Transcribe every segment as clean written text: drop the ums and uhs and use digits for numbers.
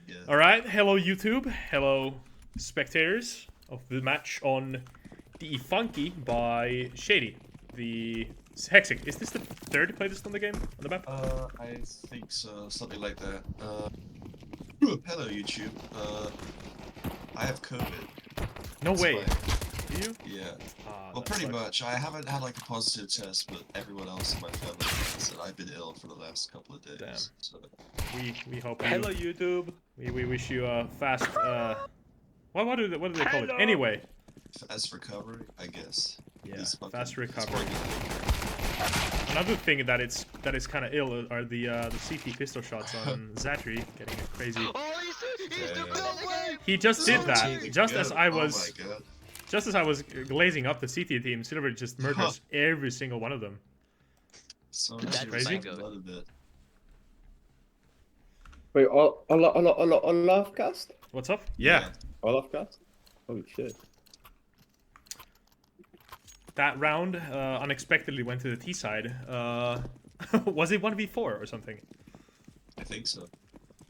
Yeah. All right, hello YouTube, hello spectators of the match on the Funky by Shady. The Hexic. Is this the third playlist on the game on the map? I think so, something like that. Hello YouTube. I have COVID. No That's way. fine. Do you? Yeah. Ah, Well, that pretty sucks. much. I haven't had like a positive test, but everyone else in my family has, and I've been ill for the last couple of days. Damn. So. We hope. Hello, YouTube. We wish you a fast. What do they call it? Anyway. Fast recovery, I guess. Yeah. It's fucking- Fast it's recovery. fucking- Another thing that is kind of ill are the CT pistol shots on Zatri getting crazy. Oh, he's Yeah. no way. He just did that Oh, just good. as I was. Oh my god. Just as I was glazing up the CT team, Silver just murders every single one of them. So That's crazy. a little bit. Wait, Olafcast? What's up? Yeah. Olafcast? Holy shit. That round unexpectedly went to the T side. Was it 1v4 or something? I think so.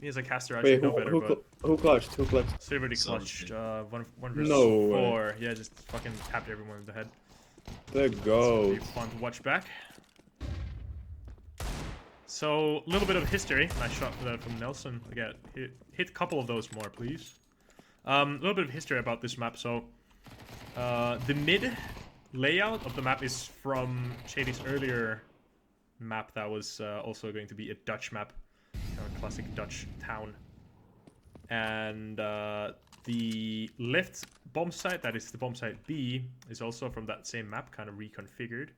Me as a caster, I should know better, but who clutched? Who clutched? Silver clutched one versus No way. 4. Yeah, just fucking tapped everyone in the head. The It's goat. fun to watch back. So, a little bit of history. Nice shot for that from Nelson. Again, hit a couple of those more, please. A little bit of history about this map. So, the mid layout of the map is from Shady's earlier map that was also going to be a Dutch map. Kind of a classic Dutch town. And the left bomb site, that is the bomb site B, is also from that same map, kind of reconfigured.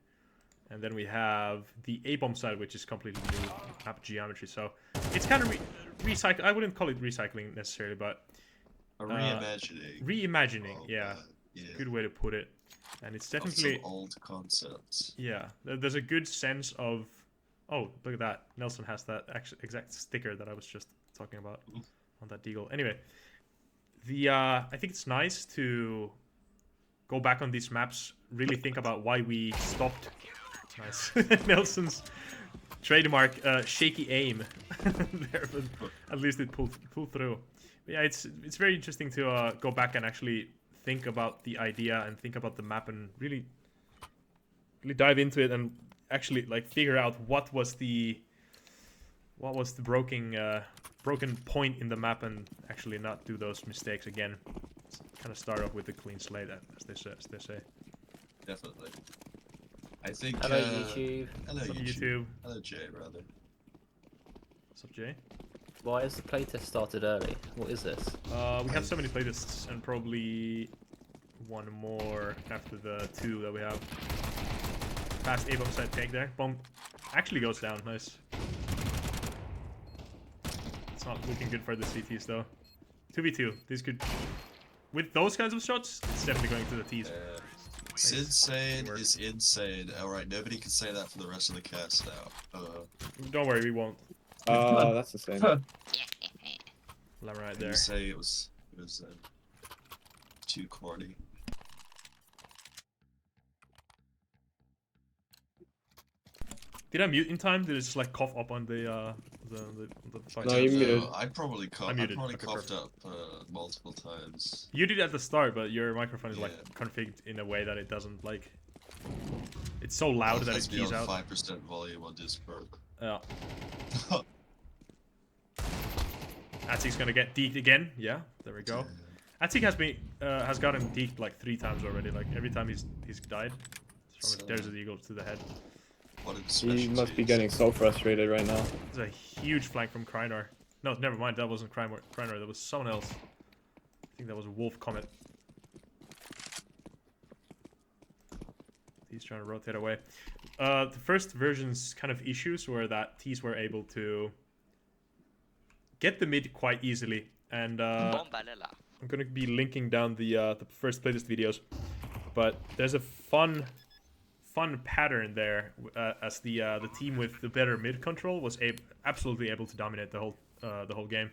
And then we have the A bomb side, which is completely new map geometry. So it's kind of recycle. I wouldn't call it recycling necessarily, but A reimagining. reimagining. Oh, Yeah, yeah. good way to put it. And it's Of definitely some old concepts. yeah. There's a good sense of. Oh, look at that! Nelson has that exact sticker that I was just talking about on that deagle. Anyway, I think it's nice to go back on these maps, really think about why we stopped. Nice. Nelson's trademark shaky aim there, but at least it pulled through. But yeah, it's very interesting to go back and actually think about the idea and think about the map and really dive into it and actually like figure out what was the broken point in the map and actually not do those mistakes again. Kind of start off with a clean slate, as they say. Definitely. I think. Hello, YouTube. Hello, What's up, YouTube. YouTube? Hello, Jay, rather. What's up, Jay? Why is the playtest started early? What is this? We have so many playlists and probably one more after the 2 that we have. Fast A bomb side take there. Bomb actually goes down. Nice. It's not looking good for the CTs though. 2v2. These could, with those kinds of shots, it's definitely going to the Ts. It's insane. Work. It's insane. Alright, nobody can say that for the rest of the cast now. Don't worry, we won't. That's the same. I'm right You there. say it was too corny. Did I mute in time? Did it just like cough up on the fight? No, you muted. I probably I muted. probably Okay, coughed perfect. up multiple times. You did at the start, but your microphone is like Yeah. configured in a way that it doesn't like. It's so loud that it keys out. 5% volume on Discord. Yeah. Atik's gonna get deked again. Yeah, there we go. Atik has gotten deked like 3 times already. Like every time he's died. It's from a Desert Eagle to the head. What a He must be specialty. getting so frustrated right now. There's a huge flank from Krynor. No, never mind. That wasn't Krynor. That was someone else. I think that was a Wolf Comet. He's trying to rotate away. The first version's kind of issues were that T's were able to get the mid quite easily, and I'm gonna be linking down the first playlist videos. But there's a fun pattern there as the team with the better mid control was absolutely able to dominate the whole game.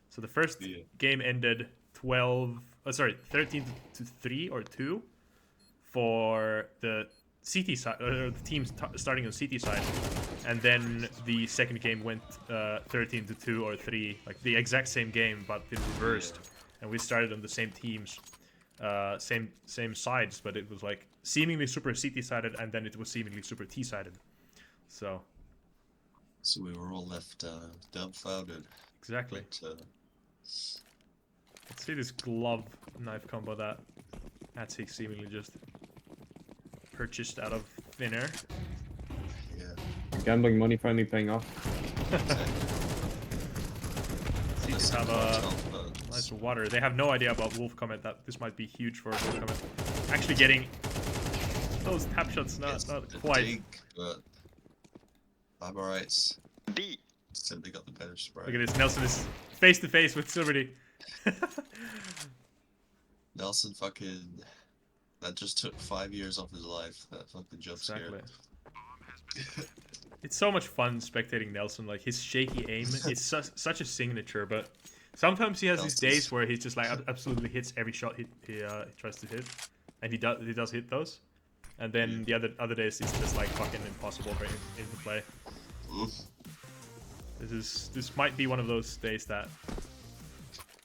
So the first game ended 13 to 3 or 2 for the CT side, the team starting on CT side, and then the second game went 13-2 or 3, like the exact same game, but it reversed, and we started on the same teams, same sides, but it was like seemingly super CT-sided, and then it was seemingly super T-sided. So we were all left dumbfounded. exactly. But, Let's see this glove knife combo that Atsik seemingly just purchased out of thin air. yeah. Gambling money finally paying off. Cities have a nice water. They have no idea about Wolf Comet, that this might be huge for Wolf Comet. Actually getting those tap shots, not quite. Dig, but I'm alright. D. Simply got the better spray. Look at this, Nelson is face to face with Silverdy. Nelson fucking... That just took 5 years off his life. That fucking jump Exactly. scare. It's so much fun spectating Nelson. Like his shaky aim, it's such a signature. But sometimes he has these days where he just like absolutely hits every shot he tries to hit, and he does hit those. And then the other days it's just like fucking impossible for him to play. This might be one of those days that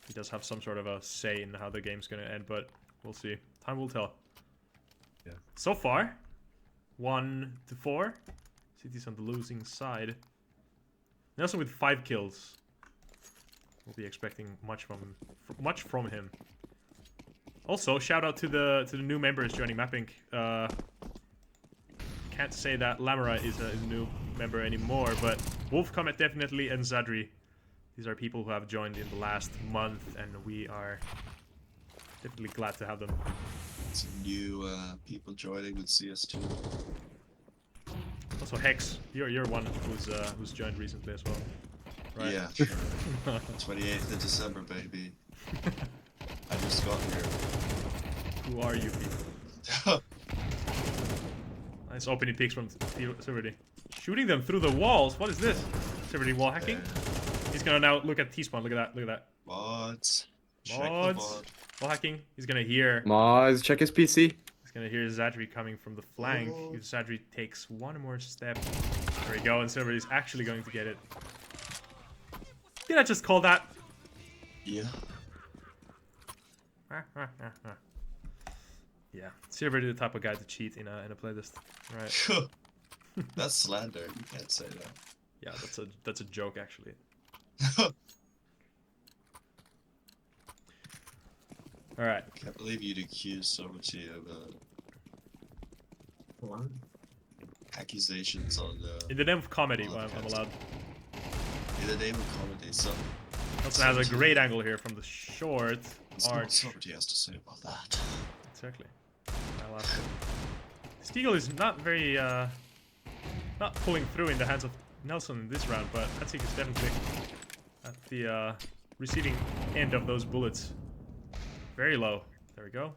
he does have some sort of a say in how the game's gonna end, but we'll see. Time will tell. Yeah. So far, 1-4. City's on the losing side. Nelson with 5 kills. We'll be expecting much from him. Also, shout out to the new members joining MapINK. Can't say that Lamara is a new member anymore, but Wolf Comet definitely, and Zadri. These are people who have joined in the last month, and we are definitely glad to have them. Some new people joining with CS2. Also, Hex, you're one who's joined recently as well, right? Yeah, sure. 28th of December, baby. I just got here. Who are you people? Nice opening picks from Silverdy. Shooting them through the walls. What is this? Silverdy wall hacking. He's gonna now look at T-spawn. Look at that. Look at that. Mods. Check the Mods. mod. Wall hacking. He's gonna hear. Moz, check his PC. He's gonna hear Zadri coming from the flank. If Zadri takes one more step, there we go. And Silverdy's actually going to get it. Did I just call that? Yeah. Yeah, Silverdy the type of guy to cheat in a playlist, right? That's slander. You can't say that. Yeah, that's a joke actually. All right. Can't believe you'd accuse somebody of accusations on. In the name of comedy, I'm allowed. In the name of comedy, so. Also has a great angle here from the short arch. Somebody has to say about that. Exactly. I'll ask him. Stiegel is not very not pulling through in the hands of Nelson in this round, but Atsik is definitely at the receiving end of those bullets. Very low. There we go.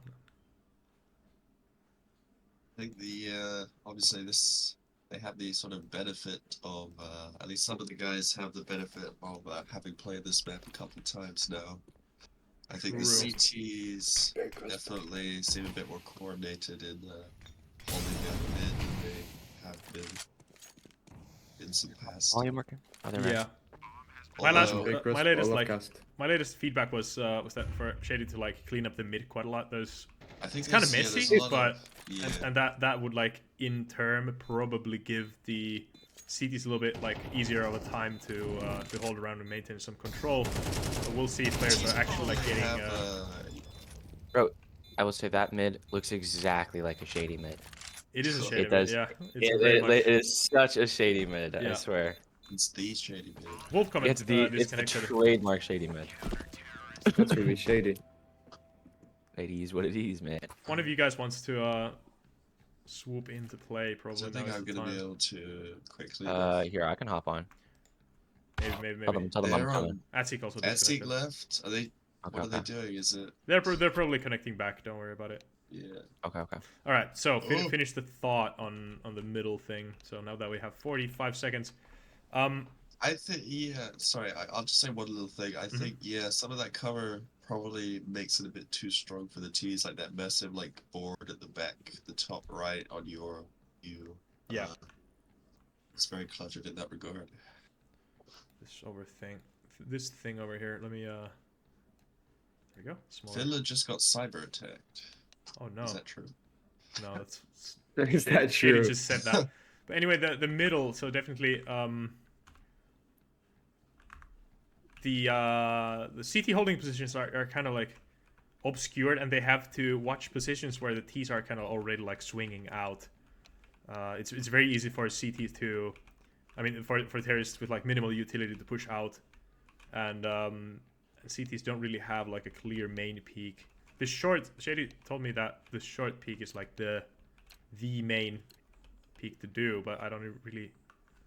I think obviously they have the sort of benefit of at least some of the guys have the benefit of having played this map a couple of times now. I think the CTs definitely seem a bit more coordinated in holding down mid than they have been in some past. Volume working? Oh, they're Yeah. Although- My latest feedback was that for Shady to like clean up the mid quite a lot. I think It's kind of there's messy, a lot but of- yeah. and that would like in turn probably give the CTs a little bit like easier of a time to hold around and maintain some control. But we'll see if players are actually like getting. Bro, I will say that mid looks exactly like a Shady mid. It is a Shady It does. mid, yeah. It's very much. It is such a Shady mid, Yeah. I swear. It's the Shady mid. Wolf comment It's the disconnected. trademark Shady mid. That's really shady. It is what it is, man. One of you guys wants to swoop into play, probably. So I think now is I'm the gonna be time. able to quickly. Here, I can hop on. Maybe. Tell them I'm They're coming. on Atsik also Astig disconnected. left. Are they? Okay, What are they okay. doing? Is it? They're probably connecting back. Don't worry about it. Yeah. Okay. All right, so Oh. finish the thought on the middle thing. So now that we have 45 seconds, I think Sorry, I'll just say one little thing. I think some of that cover probably makes it a bit too strong for the T's, like that massive like board at the back, the top right on your view. Yeah. It's very cluttered in that regard. This thing over here. Let me there we go. Smaller. Finland just got cyber attacked. Oh no. Is that true? No, that's Is that Shady true? just said that. But anyway, the middle, so definitely the CT holding positions are kind of like obscured, and they have to watch positions where the T's are kind of already like swinging out. It's very easy for CT to, I mean, for terrorists with like minimal utility to push out, and CTs don't really have like a clear main peak. The short, Shady told me that the short peak is like the main peak to do, but I don't really,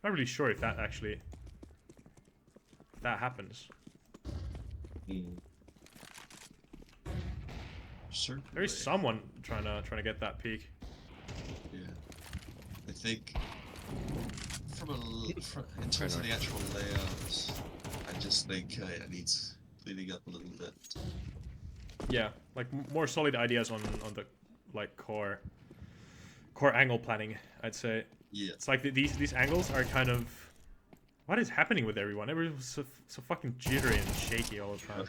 not really sure if that actually, if that happens. Certainly. There is someone trying to get that peak. Yeah. I think in terms of the actual layout, I just think it needs cleaning up a little bit. Yeah, like more solid ideas on the like core angle planning, I'd say. Yeah. It's like these angles are kind of, what is happening with everyone? Everyone's so fucking jittery and shaky all the time.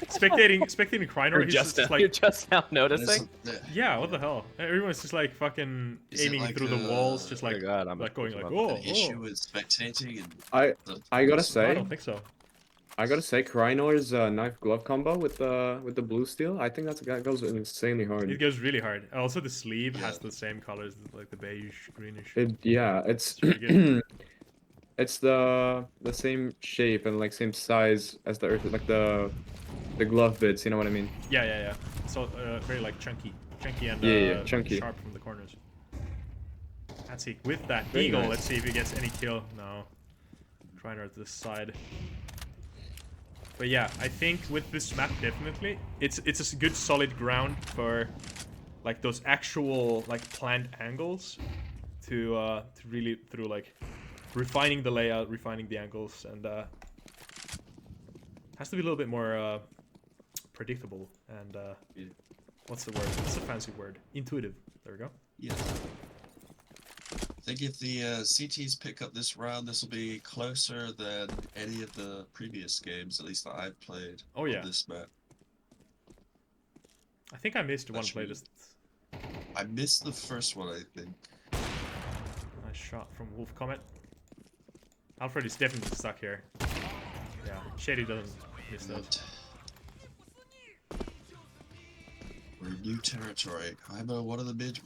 spectating Krynor, he's just like, You're just now noticing. yeah, what the hell? Everyone's just like fucking Is it aiming like through the walls, just Oh my like God, I'm like going like, about oh, An issue with spectating and I gotta I say, don't think so. Krynor's knife glove combo with the blue steel, I think that goes insanely It hard. goes really hard. Also, the sleeve Yeah. has the same colors, like the beige, greenish. Yeah, it's It's really good. it's the same shape and like same size as the earth, like the glove bits. You know what I mean? Yeah. So very like chunky and Yeah, chunky. sharp from the corners. Let's see, with that Very eagle, nice. let's see if he gets any kill. No, Krynor to the side. But yeah, I think with this map definitely, it's a good solid ground for like those actual like planned angles to really through like refining the layout, refining the angles, and has to be a little bit more predictable and Yeah. what's the word? What's the fancy word? Intuitive. There we go. yeah. I think if the CTs pick up this round, this will be closer than any of the previous games, at least that I've played Oh, yeah. on this map. I think I missed one Actually- playlist. I missed the first one, I think. Nice shot from Wolf Comet. Alfred is definitely stuck here. Yeah, Shady doesn't miss those. We're in new territory. However, one of the mid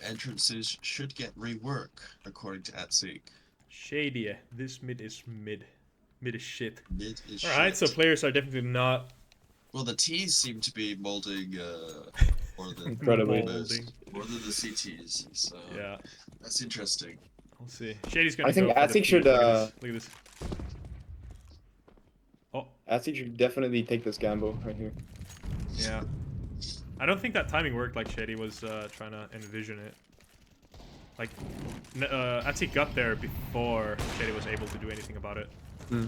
entrances should get rework, according to AtSeek. Shady, this mid is mid. Mid is shit. Mid is Alright, so shit. players are definitely not Well, the T's seem to be molding more than Incredibly. more than the CTs. So Yeah, that's interesting. we'll see. Shady's gonna I think go for the Attic should, peak. Look at this. Oh, Attic should definitely take this gamble right here. yeah. I don't think that timing worked like Shady was trying to envision it. Like, Attic got there before Shady was able to do anything about it. Hmm.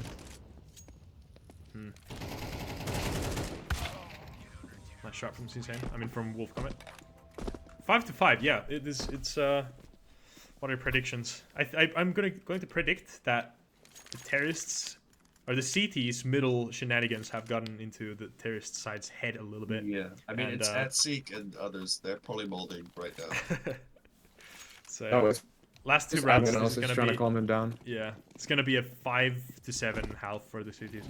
Nice shot from Insane. I mean, from Wolf Comet. 5 to 5. Yeah, it's what are your predictions? I'm going to predict that the terrorists or the CT's middle shenanigans have gotten into the terrorist side's head a little bit. Yeah, I mean And, it's AtSeek and others. They're probably molding right now. So Oh, it's last two just rounds everyone is else is gonna trying be to calm him down. yeah, it's gonna be a 5 to 7 half for the CT's.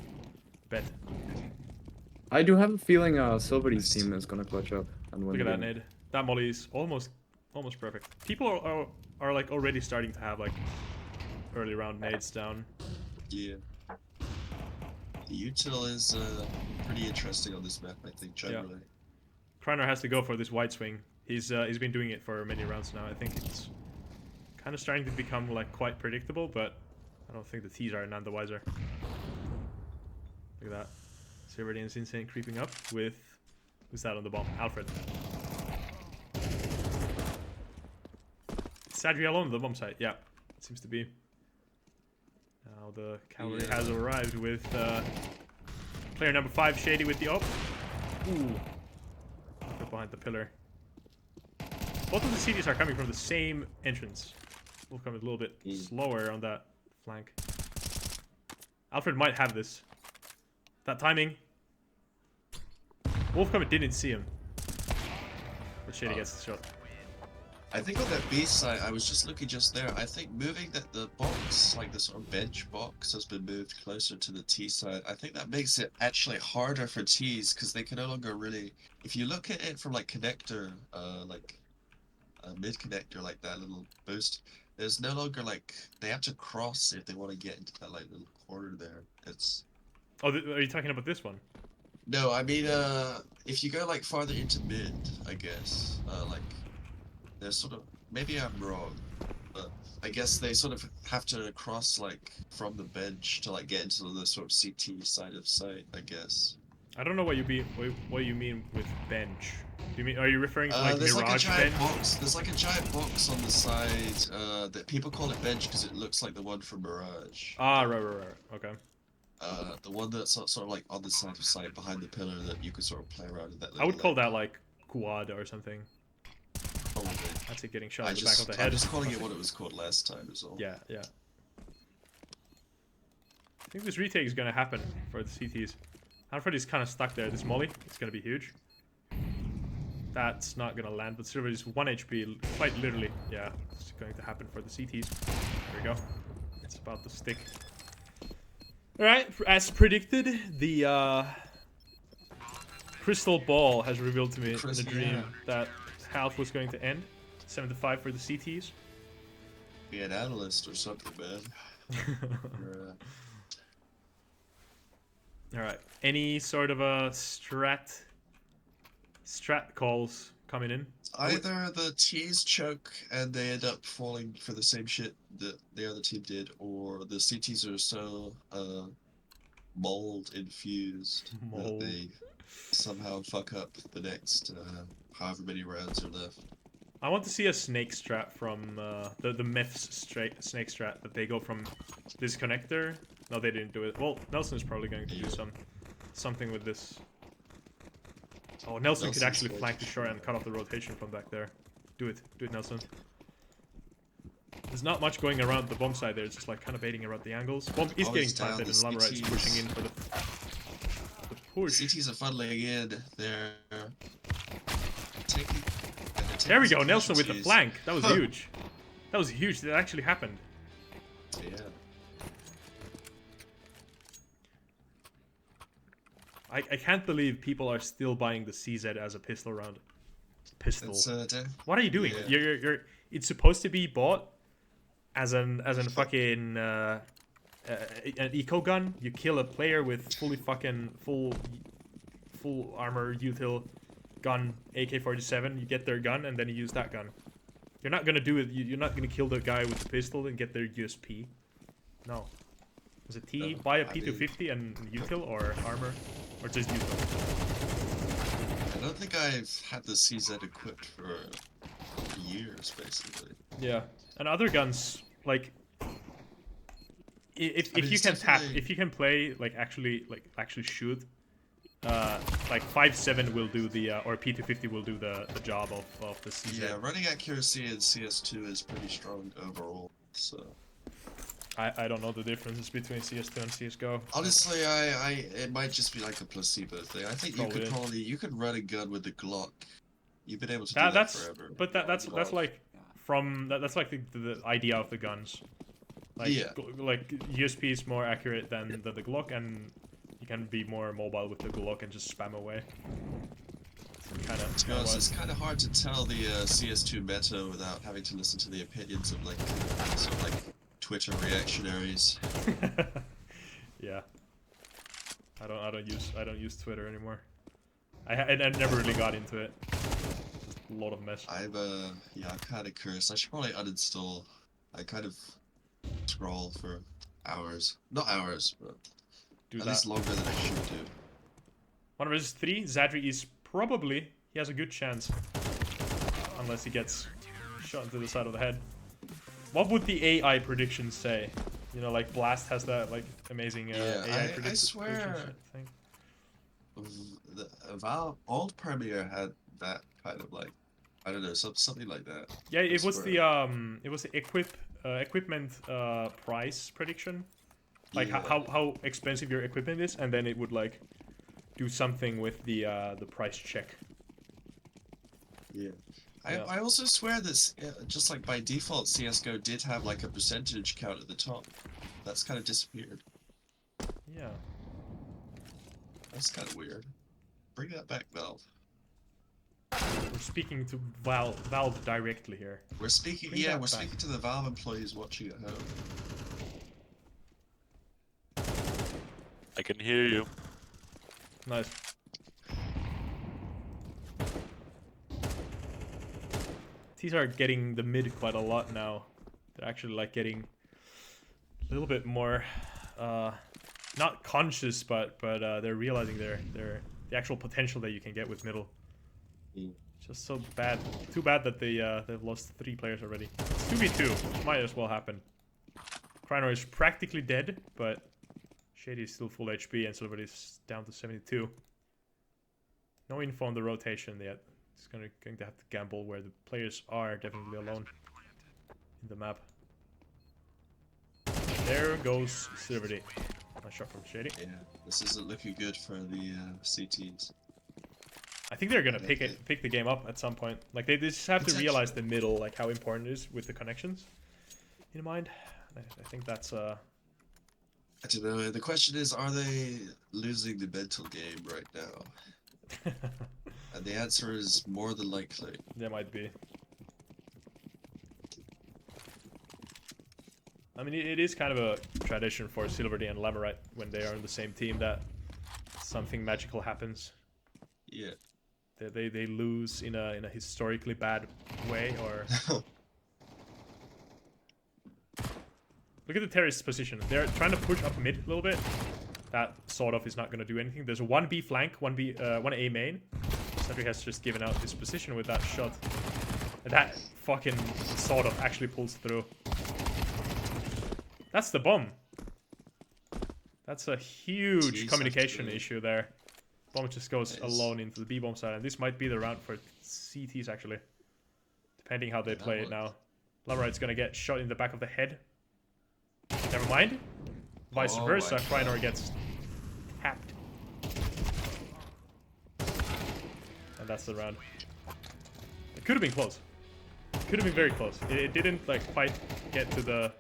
Bet. I do have a feeling Silverty's team is gonna clutch up and win. Look at the that game. nade. That molly is almost perfect. People are like already starting to have like early round nades down. Yeah. The util is pretty interesting on this map, I think, generally. Krynor has to go for this wide swing. He's been doing it for many rounds now. I think it's kind of starting to become like quite predictable, but I don't think the T's are none the wiser. Look at that. Silverdian's Insane creeping up with who's that on the bomb? Alfred. Sadriel on the bomb site. Yeah, it seems to be. Now the cavalry has arrived with player number 5, Shady, with the op. Ooh. Up behind the pillar. Both of the CDs are coming from the same entrance. Wolfcom is a little bit Mm. slower on that flank. Alfred might have this. That timing. Wolfcom didn't see him. But Shady gets the shot. I think on that B side, I was just looking just there. I think moving the box, like the sort of bench box, has been moved closer to the T side. I think that makes it actually harder for Ts because they can no longer really. If you look at it from like connector, like a mid connector, like that little boost, there's no longer like they have to cross if they want to get into that like little corner there. It's Oh, are you talking about this one? no, I mean, if you go like farther into mid, I guess, like. They're sort of maybe I'm wrong, but I guess they sort of have to cross like from the bench to like get into the sort of CT side of sight, I guess. I don't know what you mean with bench. Do you mean, are you referring to like There's like a Mirage giant bench? box. There's like a giant box on the side that people call it bench because it looks like the one from Mirage. Ah, right. Okay. The one that's sort of like on the side of sight behind the pillar that you could sort of play around in that. I would call that like quad or something. Probably. That's it getting shot in the back of the head. I'm just calling it what it was called last time as well. Yeah. I think this retake is gonna happen for the CTs. Alfred is kind of stuck there. This molly is gonna be huge. That's not gonna land, but Silver is 1 HP, quite literally. Yeah, it's going to happen for the CTs. There we go. It's about to stick. Alright, as predicted, the crystal ball has revealed to me in a dream that half was going to end. 7-5 for the CTs. Be an analyst or something, man. Alright, any sort of a strat calls coming in? Either the T's choke and they end up falling for the same shit that the other team did, or the CTs are so mold infused that they somehow fuck up the next however many rounds are left. I want to see a snake strat from the Myths snake strat that they go from this connector. No, they didn't do it. Well, Nelson's probably going to do something with this. Oh, Nelson could actually flank the shore and cut off the rotation from back there. Do it, Nelson. There's not much going around the bomb side there. It's just like kind of baiting around the angles. Bomb is getting planted and Lamorite is pushing in for the push. CTs are funneling in. They're taking. There we go, Nelson with the flank. That was huge. That was huge. That actually happened. Yeah. I can't believe people are still buying the CZ as a pistol round. Pistol. What are you doing? Yeah. You're. It's supposed to be bought as an fucking an eco gun. You kill a player with fully fucking full armor util gun AK-47. You get their gun and then you use that gun. You're not gonna do it. You're not gonna kill the guy with the pistol and get their USP. No. Was it T? No, Buy a P250 and util or armor, or just util? I don't think I've had the CZ equipped for years, basically. Yeah, and other guns like if you can if you can play like actually shoot, like 5.7 will do the or P250 will do the job of the CZ. Yeah, running accuracy in CS2 is pretty strong overall. So I don't know the differences between CS2 and CS:GO. honestly, it might just be like a placebo thing. I think you could run a gun with the Glock. You've been able to do that forever. But that's like that's like the idea of the guns. Like like USP is more accurate than the Glock, and you can be more mobile with the Glock and just spam away. To be honest, it's kind of hard to tell the CS2 meta without having to listen to the opinions of like sort of like Twitter reactionaries. Yeah. I don't use Twitter anymore. I never really got into it. Just a lot of mess. I'm kind of cursed. I should probably uninstall. I kind of scroll for hours. Not hours, but at least longer than I should do. 1 versus 3. Zadri is probably, he has a good chance. Unless he gets shot into the side of the head. What would the AI predictions say? You know, like Blast has that like amazing AI prediction. I swear. Thing. The Valve Old Premiere had that kind of like, I don't know, something like that. Yeah, it was the equip equipment price prediction, like Yeah. how expensive your equipment is, and then it would like do something with the price check. Yeah. Yeah. I also swear that just like by default, CS:GO did have like a percentage count at the top. That's kind of disappeared. Yeah. That's kind of weird. Bring that back, Valve. We're speaking to Valve directly here. We're speaking. Bring Yeah, that we're back. speaking to the Valve employees watching at home. I can hear you. Nice. These are getting the mid quite a lot now. They're actually like getting a little bit more, not conscious, but they're realizing the actual potential that you can get with middle. Mm. Just so bad. Too bad that they've lost 3 players already. It's 2v2, which might as well happen. Krynor is practically dead, but Shady is still full HP and Silver is down to 72. No info on the rotation yet. It's going to have to gamble where the players are definitely alone in the map. There goes Silverdy. Nice shot from Shady. Yeah, this isn't looking good for the CTs. I think they're gonna pick the game up at some point. Like they just have to realize the middle, like how important it is with the connections in mind. I think that's I don't know. The question is, are they losing the mental game right now? And the answer is more than likely. There might be. I mean, it is kind of a tradition for Silverdy and Lamorite when they are on the same team that something magical happens. Yeah. They lose in a historically bad way, or look at the terrorist position. They're trying to push up mid a little bit. That sort of is not going to do anything. There's a 1B flank, 1A main. Sentry has just given out his position with that shot. And that fucking sort of actually pulls through. That's the bomb. That's a huge communication issue there. Bomb just goes alone into the B-bomb side, and this might be the round for CTs actually. Depending how they play it now. Lamorite's gonna get shot in the back of the head. Never mind. Vice versa, Krynor gets tapped. And that's the round. It could have been close. It could have been very close. It didn't like quite get to the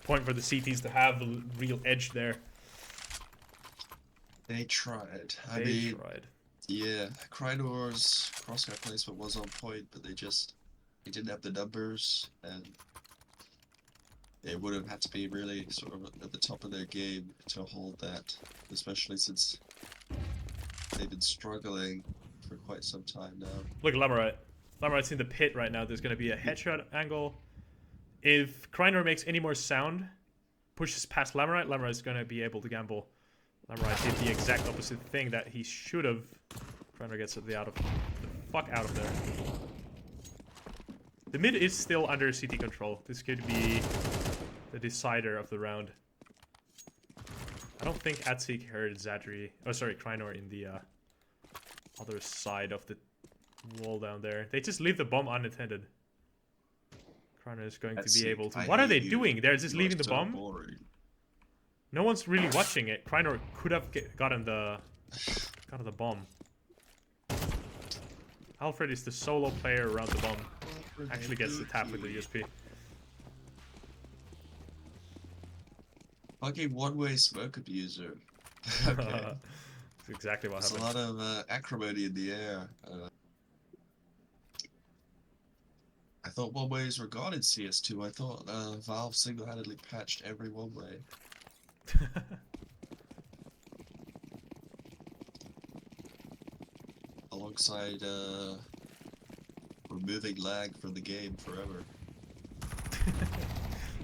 point for the CTs to have the real edge there. They tried. I They mean, tried. yeah, Krynor's crosshair placement was on point, but they didn't have the numbers, and they would have had to be really sort of at the top of their game to hold that, especially since they've been struggling for quite some time now. Look at Lamorite. Lamorite's in the pit right now. There's going to be a headshot angle. If Krynor makes any more sound, pushes past Lamorite, Lamorite's going to be able to gamble. Lamorite did the exact opposite thing that he should have. Krynor gets the fuck out of there. The mid is still under CT control. This could be the decider of the round. I don't think Atsik heard Zadri. Oh, sorry, Krynor in the other side of the wall down there. They just leave the bomb unattended. Krynor is going to be able to. What are they doing? They're just leaving the bomb. Boring. No one's really watching it. Krynor could have gotten the bomb. Alfred is the solo player around the bomb. Actually gets the tap with the USP. Fucking one-way smoke abuser. Okay. That's exactly what There's happened. a lot of acrimony in the air. I thought one-ways were gone in CS2. I thought Valve single-handedly patched every one-way. Alongside removing lag from the game forever.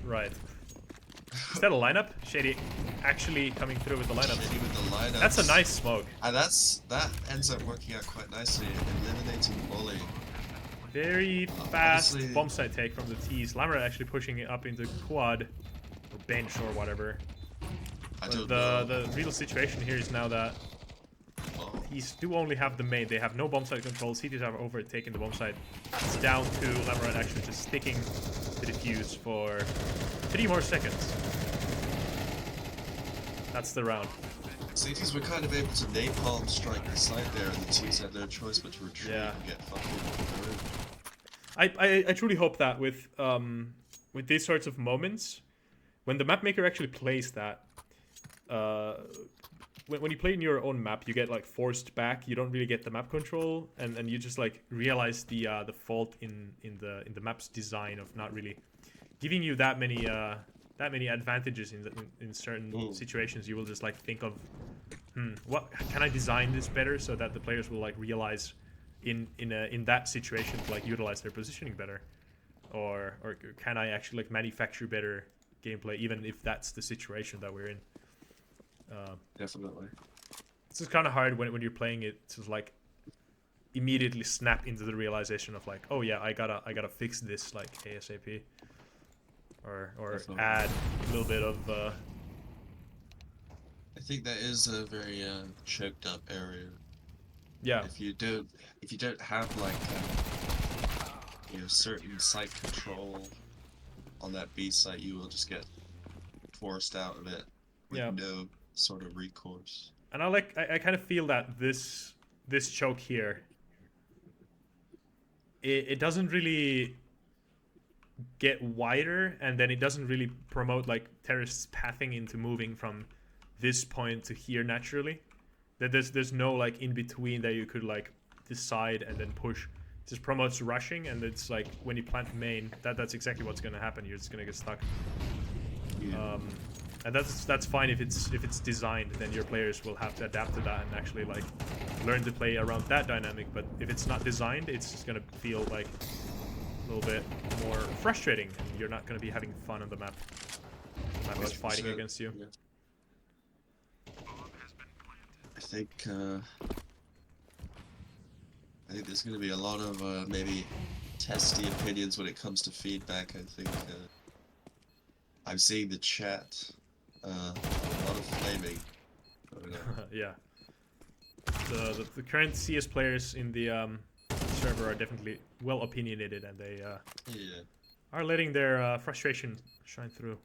Right. Is that a lineup? Shady actually coming through with the lineup. Shady with the lineups. That's a nice smoke. And that ends up working out quite nicely, eliminating Molly. Very fast obviously- bomb site take from the T's. Lamorite actually pushing it up into quad or bench or whatever. I But don't know. the real situation here is now that T's do only have the main. They have no bomb site control. CTs have overtaken the bomb site. It's down to Lamorite actually just sticking to defuse for 3 more seconds. That's the round. CTs were kind of able to napalm strike the side there, and the T's had no choice but to retreat Yeah. and get fucking burned. I truly hope that with these sorts of moments, when the map maker actually plays that, when you play in your own map, you get like forced back. You don't really get the map control, and you just like realize the fault in the map's design of not really giving you that many advantages in certain situations. You will just like think of, what can I design this better so that the players will like realize in that situation to like utilize their positioning better, or can I actually like manufacture better gameplay even if that's the situation that we're in. Definitely. It's just kind of hard when you're playing it to like immediately snap into the realization of like, oh yeah, I gotta fix this like ASAP, or Definitely. add a little bit of I think that is a very choked up area. yeah. If you don't have like certain site control on that B site, you will just get forced out of it with Yeah. no sort of recourse. And I kind of feel that this choke here, it doesn't really get wider, and then it doesn't really promote like terrorists pathing into moving from this point to here naturally. That there's no like in between that you could like decide and then push. It just promotes rushing, and it's like when you plant main, that's exactly what's gonna happen. You're just gonna get stuck. Yeah. And that's fine if it's designed. Then your players will have to adapt to that and actually like learn to play around that dynamic. But if it's not designed, it's just gonna feel like a little bit more frustrating, and you're not gonna be having fun on the map. The map is fighting 100%, against you. yeah. I think there's going to be a lot of maybe testy opinions when it comes to feedback. I think I'm seeing the chat, a lot of flaming. Yeah. The current CS players in the server are definitely well opinionated, and they Yeah. are letting their frustration shine through.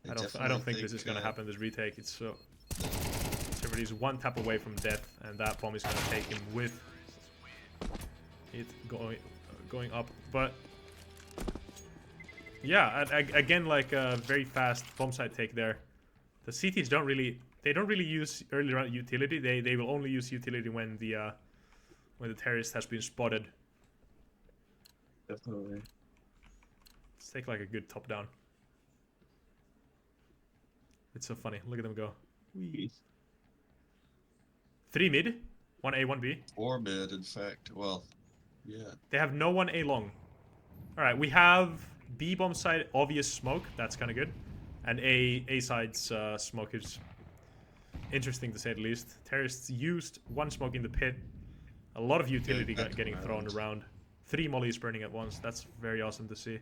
I don't think this is gonna happen. This retake, it's so. Everybody's one tap away from death, and that bomb is gonna take him with it going up. But yeah, again, like a very fast bomb site take there. The CTs don't really use early round utility. They will only use utility when the terrorist has been spotted. Definitely. Let's take like a good top down. It's so funny. Look at them go. Whee. 3 mid, 1A, 1B. Or mid, in fact. Well, yeah. They have no 1A long. Alright, we have B bomb side obvious smoke. That's kind of good. And A side's smoke is interesting to say the least. Terrorists used one smoke in the pit. A lot of utility getting thrown around. 3 mollies burning at once. That's very awesome to see.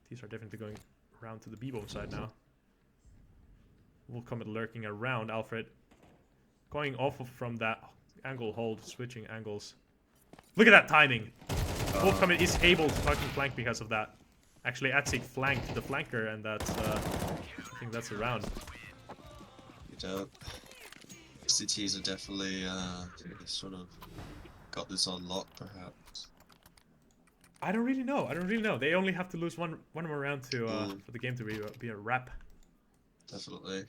These are definitely going around to the B bomb side now. Will come lurking around Alfred. Going off from that angle hold, switching angles. Look at that timing! Wolfcoming is able to fucking flank because of that. Actually, Atsik flanked the flanker, and that's, I think that's a round. You don't. CTs are definitely sort of got this on lock, perhaps. I don't really know. They only have to lose one more round to for the game to be a wrap. Definitely.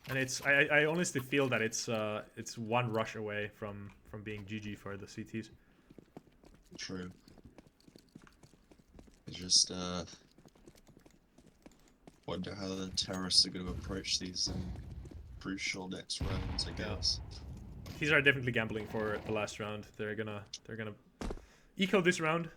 And it's I honestly feel that it's one rush away from being GG for the CTs. True. I just wonder how the terrorists are going to approach these crucial next rounds, I guess. These are definitely gambling for the last round. They're gonna eco this round.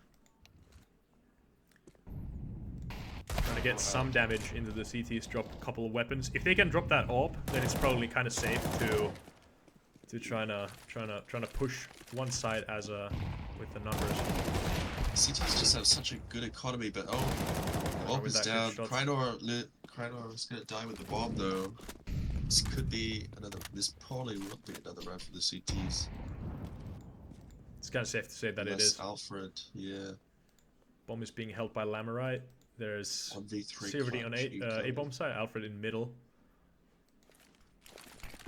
Trying to get some damage into the CTs, drop a couple of weapons. If they can drop that AWP, then it's probably kind of safe to trying to push one side as with the numbers. CTs just have such a good economy, but AWP is down. Krynor is gonna die with the bomb though. This could be another. This probably will be another round for the CTs. It's kind of safe to say that it is. Alfred, yeah. Bomb is being held by Lamorite. There's 1v3 Severity on clutch, A bomb side. Alfred in middle.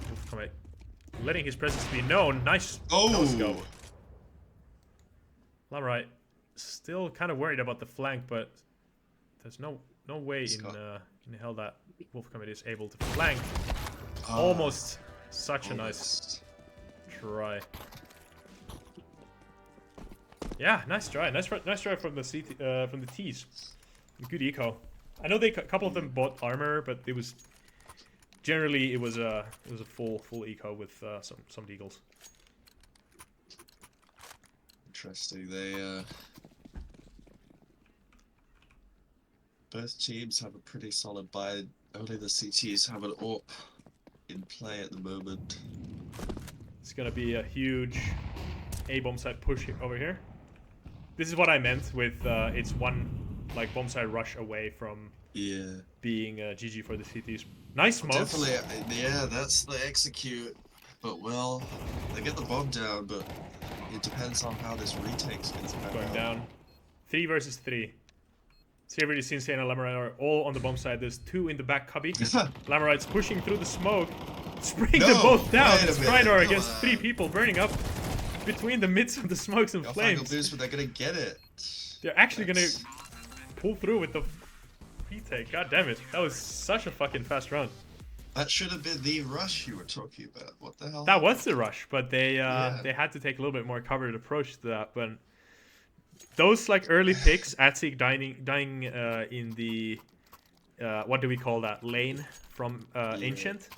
Wolf letting his presence be known. Nice. Oh! Go. Lamorite still kind of worried about the flank, but there's no way in hell that Wolf Comet is able to flank. Almost such a nice try. Yeah, nice try. Nice try from the from the T's. Good eco. I know a couple of them bought armor, but it was generally it was a full eco with some deagles. Interesting. They both teams have a pretty solid buy. Only the CTs have an AWP in play at the moment. It's gonna be a huge A bomb side push over here. This is what I meant with it's one like bomb side rush away from being GG for the CTs. Nice smokes. Definitely, yeah, that's the execute. But well, they get the bomb down, but it depends on how this retake's going down. 3 versus 3. Severity, Insane, and Lamorite are all on the bomb side. There's 2 in the back cubby. Lamorite's pushing through the smoke, spraying them both down. It's Krynor against 3 people burning up between the midst of the smokes and flames. Boost, but they're gonna get it. They're actually gonna pull through with the retake. God damn it. That was such a fucking fast run. That should have been the rush you were talking about. What the hell? That was the rush, but they had to take a little bit more covered approach to that. But those like early picks, Atsik dying in the what do we call that, lane from Ancient.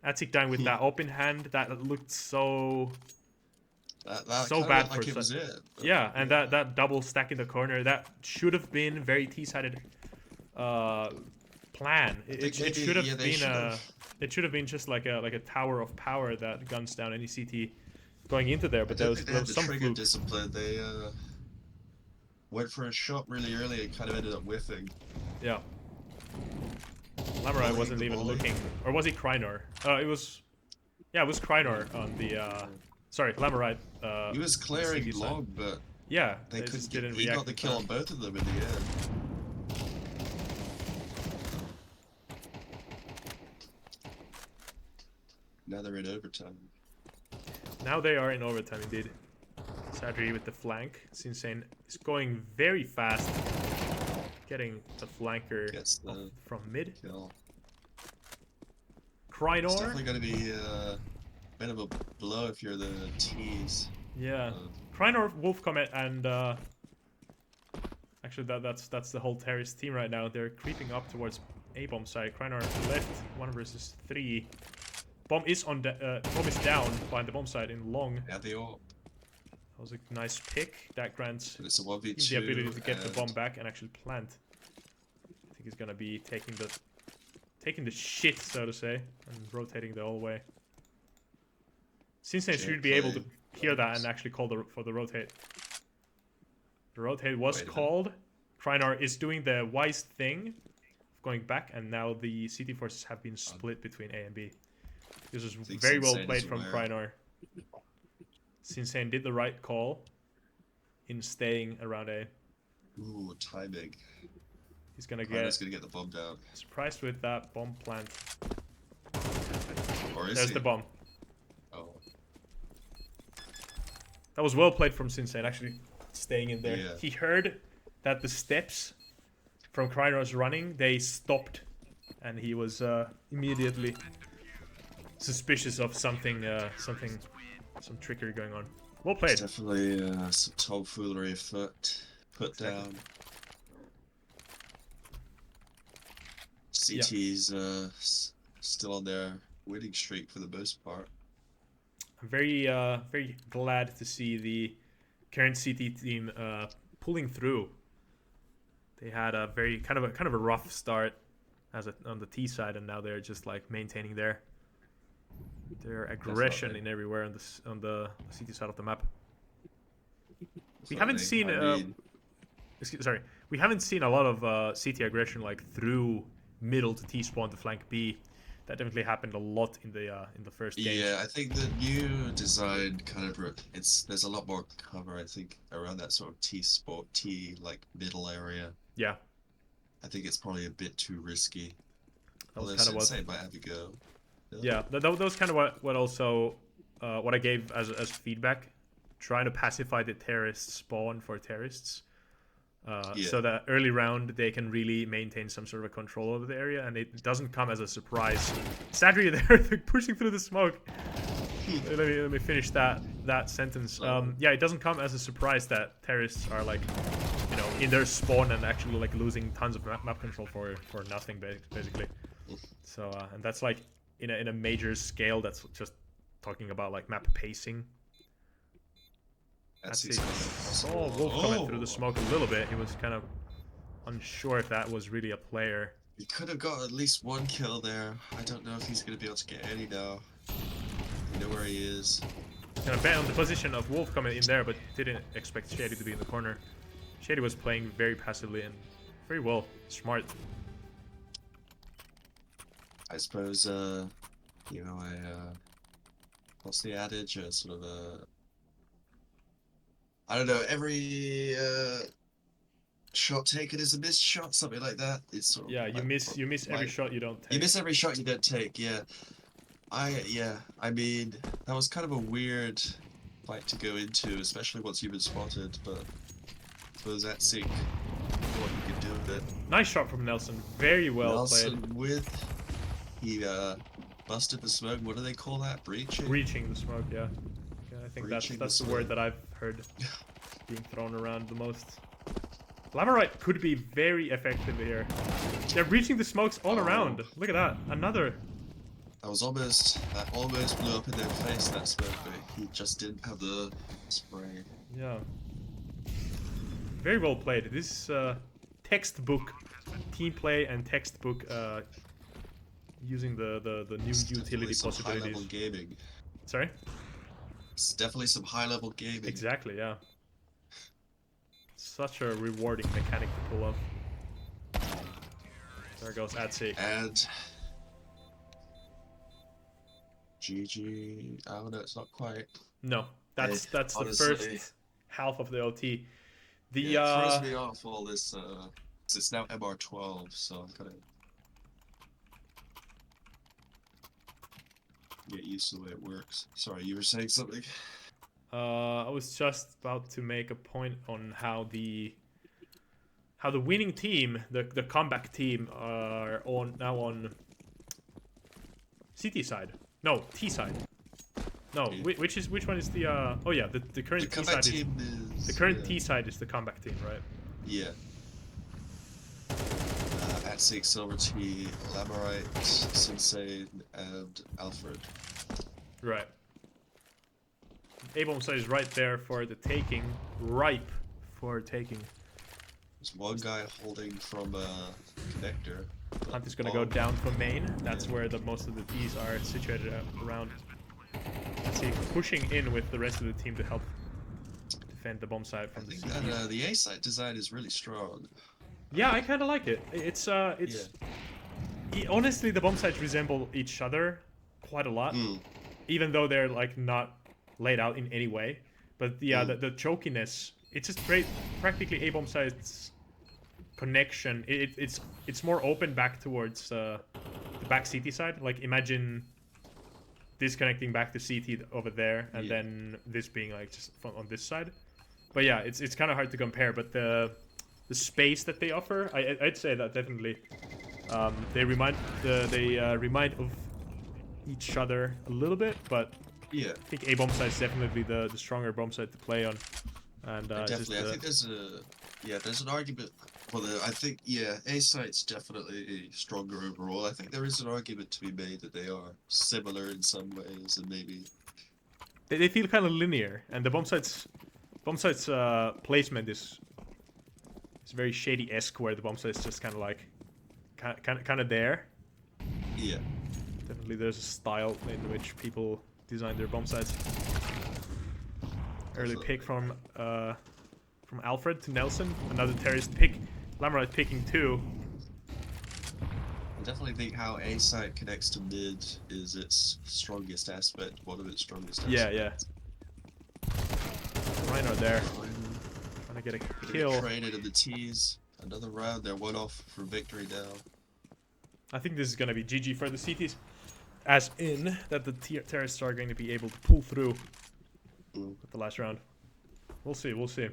Atsik dying with that open hand, that looked so bad for like it. Yeah, and that double stack in the corner, that should have been very T-sided plan. It should have been it should have been just like a tower of power that guns down any CT going into there. But there was some trigger discipline. They went for a shot really early and kind of ended up whiffing. Yeah. Lamorite wasn't even looking, or was he Krynor? It was Krynor on the. Sorry, Lamorite. He was clearing long, but yeah, they couldn't didn't he react. got the kill on both of them in the end. Now they're in overtime. Now they are in overtime indeed. Sadri with the flank. Insane is going very fast, getting the flanker from mid. Kill. Krynor. It's definitely going to be a bit of a blow if you're the T's. Yeah. Krynor, Wolf Comet, and actually that's the whole terrorist team right now. They're creeping up towards A bomb side. Krynor left 1 versus 3. Bomb is down behind the bomb side in long. Yeah, they all. That was a nice pick. That grants It's a 1v2, the ability to get the bomb back and actually plant. I think he's gonna be taking the shit, so to say, and rotating the whole way. Since they should be able to hear that and actually call for the rotate. The rotate was called. Krynor is doing the wise thing, going back, and now the CT forces have been split between A and B. This was very well played from Krynor. Insane did the right call in staying around A. Ooh, timing. He's gonna get the bomb down. Surprised with that bomb plant. Or is There's he? the bomb. Oh. That was well played from Insane, actually staying in there. Yeah. He heard that the steps from Krynor's running, they stopped, and he was immediately suspicious of something, some trickery going on. Well played. Definitely some tomfoolery afoot. Put down. CT's still on their winning streak for the most part. I'm very glad to see the current CT team pulling through. They had a very kind of a rough start on the T side, and now they're just like maintaining their aggression in everywhere on the CT side of the map. We haven't seen we haven't seen a lot of CT aggression like through middle to T spawn to flank B. That definitely happened a lot in the first game. Yeah, I think the new design kind of there's a lot more cover. I think around that sort of T like middle area. Yeah, I think it's probably a bit too risky. that was Although kind of what. Sensei might have a go. Yeah, that was kind of what also what I gave as feedback, trying to pacify the terrorist spawn for terrorists. Yeah. So that early round they can really maintain some sort of control over the area, and it doesn't come as a surprise. Sadly, they're pushing through the smoke. Let me finish that sentence. Yeah, it doesn't come as a surprise that terrorists are like, you know, in their spawn and actually like losing tons of map control for nothing, basically. So and that's like in a major scale. That's just talking about like map pacing. That's it. Saw Wolf coming through the smoke a little bit. He was kind of unsure if that was really a player. He could have got at least one kill there. I don't know if he's going to be able to get any now. You know where he is. Gonna bet on the position of Wolf coming in there, but didn't expect Shady to be in the corner. Shady was playing very passively and very well. Smart. I suppose, you know, what's the adage? Sort of I don't know, every shot taken is a missed shot, something like that. It's sort of Yeah, you miss every shot you don't take. You miss every shot you don't take, yeah. I mean, that was kind of a weird fight to go into, especially once you've been spotted, but I suppose that sync, what you can do with it. Nice shot from Nelson. Very well Nelson played. he busted the smoke. What do they call that? Breaching? Breaching the smoke, yeah. I think Breaching that's the the word smoke. that I've heard being thrown around the most. Lamarite could be very effective here. They're breaching the smokes all around. Look at that. Another. That almost blew up in their face, that smoke, but he just didn't have the spray. Yeah. Very well played. This textbook team play and textbook using the new It's utility definitely some high-level possibilities. gaming. Sorry? It's definitely some high-level gaming. Exactly, yeah. Such a rewarding mechanic to pull off. There goes Atsy. And GG. Oh no, it's not quite. No, that's the honestly, first half of the OT. The Yeah, it throws me off all this. 'Cause it's now MR12, so I'm kind of get used to the way it works. Sorry, you were saying something. I was just about to make a point on how the winning team, the comeback team, are now on CT side. No, T side. No, which one is the oh yeah, the current The T comeback side team is is the current yeah. T side is the comeback team, right? Yeah. At Six, Silver T, Lamarite, Sensei, and Alfred. Right. A-bomb side is right there for the taking, ripe for taking. There's one guy holding from a connector. Hunt is gonna go down for main. That's where most of the T's are situated around. Let's see, pushing in with the rest of the team to help defend the bomb side I from the think CT. that the A side design is really strong. Yeah, I kind of like it. Honestly, the bomb sides resemble each other quite a lot, even though they're like not laid out in any way. But yeah, the chokiness, it's just great. Practically A bomb sides connection. It's more open back towards the back CT side. Like imagine disconnecting back to CT over there, and then this being like just on this side. But yeah, it's kind of hard to compare. But the space that they offer, I'd say that definitely they remind of each other a little bit. But Yeah. I think A bomb side is definitely the stronger bomb side to play on. And Definitely, I think there's an argument for I think A site's definitely stronger overall. I think there is an argument to be made that they are similar in some ways, and maybe they feel kind of linear, and the bomb side's placement is very Shady-esque, where the bomb side is just kind of like kind of there. yeah. Definitely, there's a style in which people design their bomb sites. Early pick from Alfred to Nelson. Another terrorist pick. Lamarite picking two. definitely think how A site connects to mid is its strongest aspect, one of its strongest Yeah, aspects. yeah. Rhino there. Trying to get a kill. Traded in the T's. Another round, they're one off for victory now. I think this is gonna be GG for the CTs. As in, that the terrorists are going to be able to pull through with the last round. We'll see, we'll see.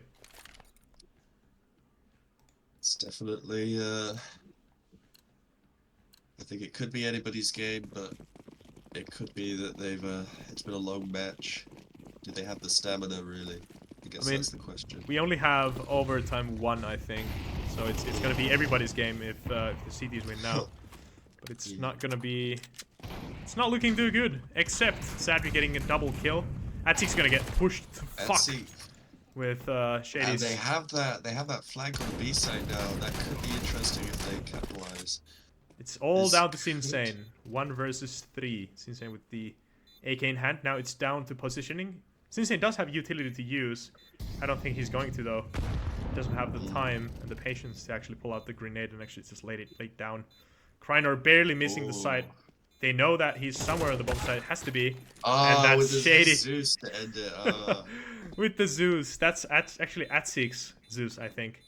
It's definitely, I think it could be anybody's game, but it could be that they've, it's been a long match. Do they have the stamina, really? I guess mean, that's the question. We only have overtime 1, I think. So it's gonna be everybody's game if the CTs win now. But it's not gonna be... It's not looking too good. Except Sadri getting a double kill. Atsic's gonna get pushed to fuck with Shady's... And they have that flank on the B side now. That could be interesting if they capitalize. It's all down to Sinsane. 1 versus 3. Sinsane with the AK in hand. Now it's down to positioning. Sinsane does have utility to use. I don't think he's going to, though. He doesn't have the time and the patience to actually pull out the grenade and actually just lay it down. Krynor barely missing the site. They know that he's somewhere on the bomb site. It has to be. And that's with Shady. Zeus to end it. With the Zeus. That's actually Atsic's Zeus, I think.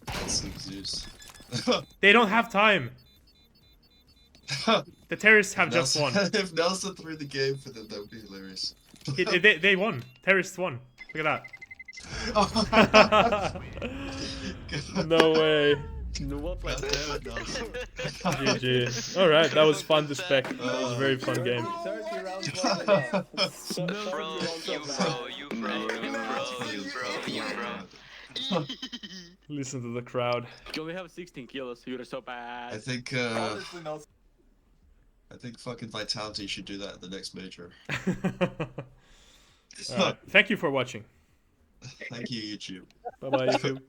That's Zeus. They don't have time. The terrorists have just won. If Nelson threw the game for them, that would be hilarious. They won. Terrorists won. Look at that. No way. No one played GG. Alright, that was fun to spec. That was a very fun game. 30 rounds. Listen to the crowd. You only have 16 kills, you're so bad. I think fucking Vitality should do that at the next major. Alright, thank you for watching. Thank you, YouTube. Bye bye, YouTube.